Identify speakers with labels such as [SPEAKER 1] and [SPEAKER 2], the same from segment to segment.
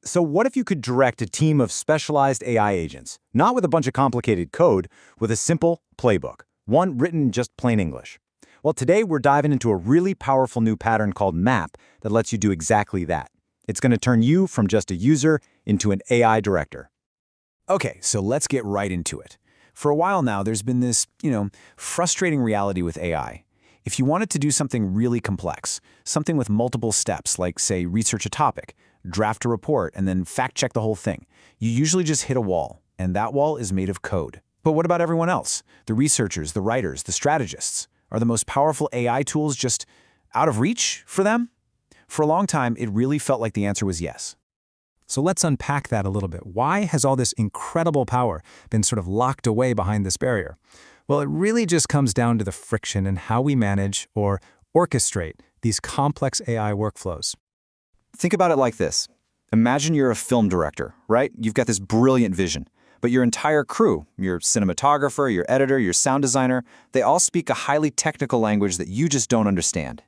[SPEAKER 1] So what if you could direct a team of specialized AI agents, not with a bunch of complicated code, with a simple playbook, one written in just plain English? Well, today we're diving into a really powerful new pattern called MAP that lets you do exactly that. It's going to turn you from just a user into an AI director.
[SPEAKER 2] Okay, so let's get right into it. For a while now, there's been this, frustrating reality with AI. If you wanted to do something really complex, something with multiple steps, like, say, research a topic, draft a report, and then fact-check the whole thing, you usually just hit a wall, and that wall is made of code. But what about everyone else? The researchers, the writers, the strategists? Are the most powerful AI tools just out of reach for them? For a long time, it really felt like the answer was yes.
[SPEAKER 3] So let's unpack that a little bit. Why has all this incredible power been sort of locked away behind this barrier? Well, it really just comes down to the friction in how we manage or orchestrate these complex AI workflows.
[SPEAKER 1] Think about it like this. Imagine you're a film director, right? You've got this brilliant vision, but your entire crew, your cinematographer, your editor, your sound designer, they all speak a highly technical language that you just don't understand.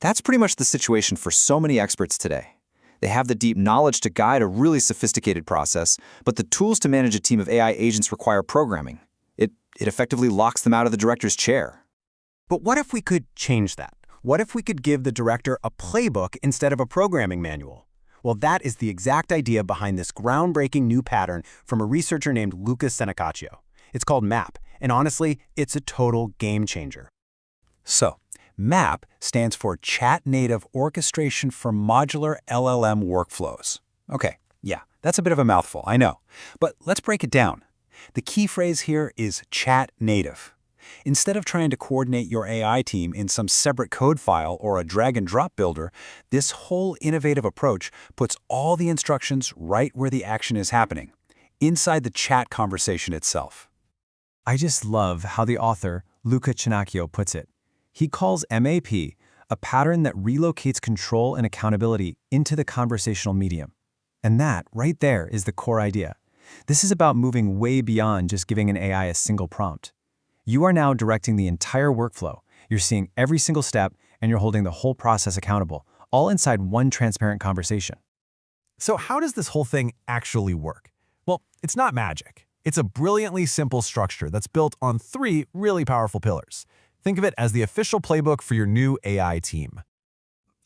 [SPEAKER 1] That's pretty much the situation for so many experts today. They have the deep knowledge to guide a really sophisticated process, but the tools to manage a team of AI agents require programming. It effectively locks them out of the director's chair.
[SPEAKER 4] But what if we could change that? What if we could give the director a playbook instead of a programming manual? Well, that is the exact idea behind this groundbreaking new pattern from a researcher named Lucas Senecaccio. It's called MAP, and honestly, it's a total game changer.
[SPEAKER 3] So, MAP stands for Chat Native Orchestration for Modular LLM Workflows. Okay, yeah, that's a bit of a mouthful, I know. But let's break it down. The key phrase here is chat native. Instead of trying to coordinate your AI team in some separate code file or a drag-and-drop builder, this whole innovative approach puts all the instructions right where the action is happening, inside the chat conversation itself.
[SPEAKER 4] I just love how the author, Lucas Senecaccio, puts it. He calls MAP a pattern that relocates control and accountability into the conversational medium. And that, right there, is the core idea. This is about moving way beyond just giving an AI a single prompt. You are now directing the entire workflow. You're seeing every single step, and you're holding the whole process accountable, all inside one transparent conversation.
[SPEAKER 5] So how does this whole thing actually work? Well, it's not magic. It's a brilliantly simple structure that's built on 3 really powerful pillars. Think of it as the official playbook for your new AI team.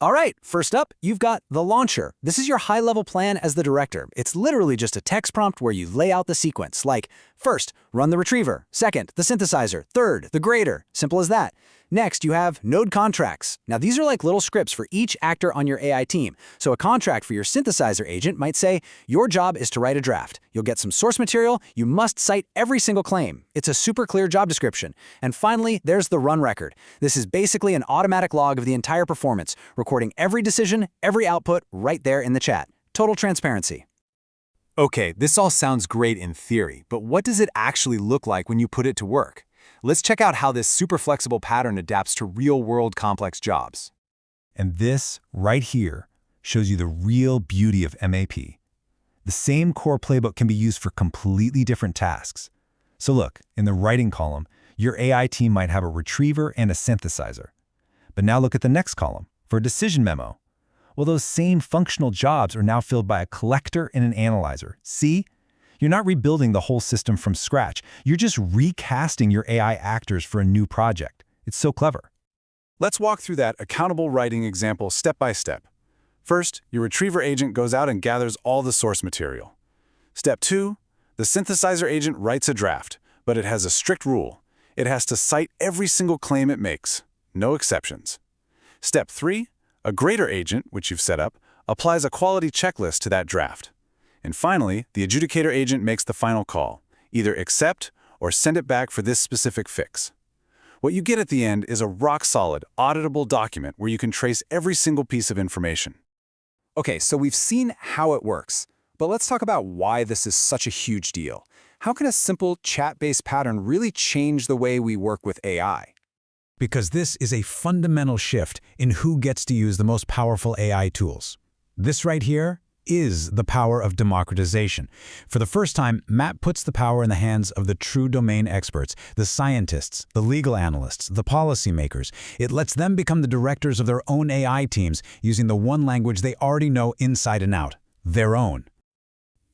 [SPEAKER 4] All right, first up, you've got the launcher. This is your high-level plan as the director. It's literally just a text prompt where you lay out the sequence, like, first, run the retriever, second, the synthesizer, third, the grader. Simple as that. Next, you have node contracts. Now, these are like little scripts for each actor on your AI team. So a contract for your synthesizer agent might say, your job is to write a draft. You'll get some source material. You must cite every single claim. It's a super clear job description. And finally, there's the run record. This is basically an automatic log of the entire performance, recording every decision, every output right there in the chat. Total transparency.
[SPEAKER 3] Okay, this all sounds great in theory, but what does it actually look like when you put it to work? Let's check out how this super flexible pattern adapts to real-world complex jobs.
[SPEAKER 2] And this, right here, shows you the real beauty of MAP. The same core playbook can be used for completely different tasks. So look, in the writing column, your AI team might have a retriever and a synthesizer. But now look at the next column, for a decision memo. Well, those same functional jobs are now filled by a collector and an analyzer. See? You're not rebuilding the whole system from scratch. You're just recasting your AI actors for a new project. It's so clever.
[SPEAKER 5] Let's walk through that accountable writing example step by step. First, your retriever agent goes out and gathers all the source material. Step 2, the synthesizer agent writes a draft, but it has a strict rule. It has to cite every single claim it makes, no exceptions. Step 3, a grader agent, which you've set up, applies a quality checklist to that draft. And finally, the adjudicator agent makes the final call, either accept or send it back for this specific fix. What you get at the end is a rock-solid, auditable document where you can trace every single piece of information.
[SPEAKER 3] Okay, so we've seen how it works, but let's talk about why this is such a huge deal. How can a simple chat-based pattern really change the way we work with AI?
[SPEAKER 2] Because this is a fundamental shift in who gets to use the most powerful AI tools. This right here is the power of democratization. For the first time, MAP puts the power in the hands of the true domain experts, the scientists, the legal analysts, the policymakers. It lets them become the directors of their own AI teams using the one language they already know inside and out,
[SPEAKER 3] their own.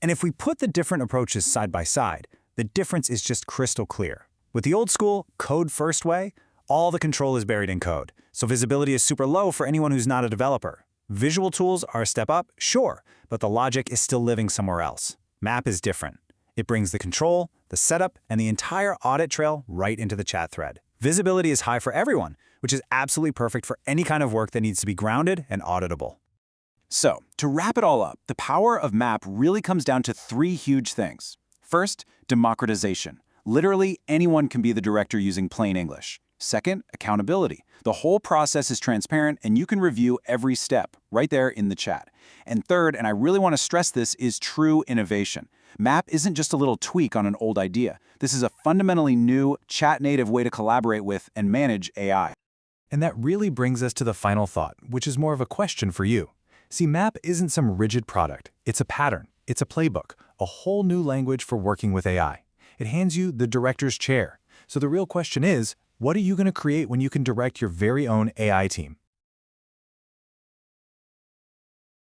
[SPEAKER 4] And if we put the different approaches side by side, the difference is just crystal clear. With the old school, code-first way, all the control is buried in code, so visibility is super low for anyone who's not a developer. Visual tools are a step up, sure, but the logic is still living somewhere else. Map is different. It brings the control, the setup, and the entire audit trail right into the chat thread. Visibility is high for everyone, which is absolutely perfect for any kind of work that needs to be grounded and auditable.
[SPEAKER 1] So, to wrap it all up, the power of MAP really comes down to three huge things. First, democratization. Literally, anyone can be the director using plain English. Second, accountability. The whole process is transparent and you can review every step right there in the chat. And third, and I really want to stress this, is true innovation. MAP isn't just a little tweak on an old idea. This is a fundamentally new, chat-native way to collaborate with and manage AI.
[SPEAKER 2] And that really brings us to the final thought, which is more of a question for you. See, MAP isn't some rigid product. It's a pattern. It's a playbook, a whole new language for working with AI. It hands you the director's chair. So the real question is, what are you going to create when you can direct your very own AI team?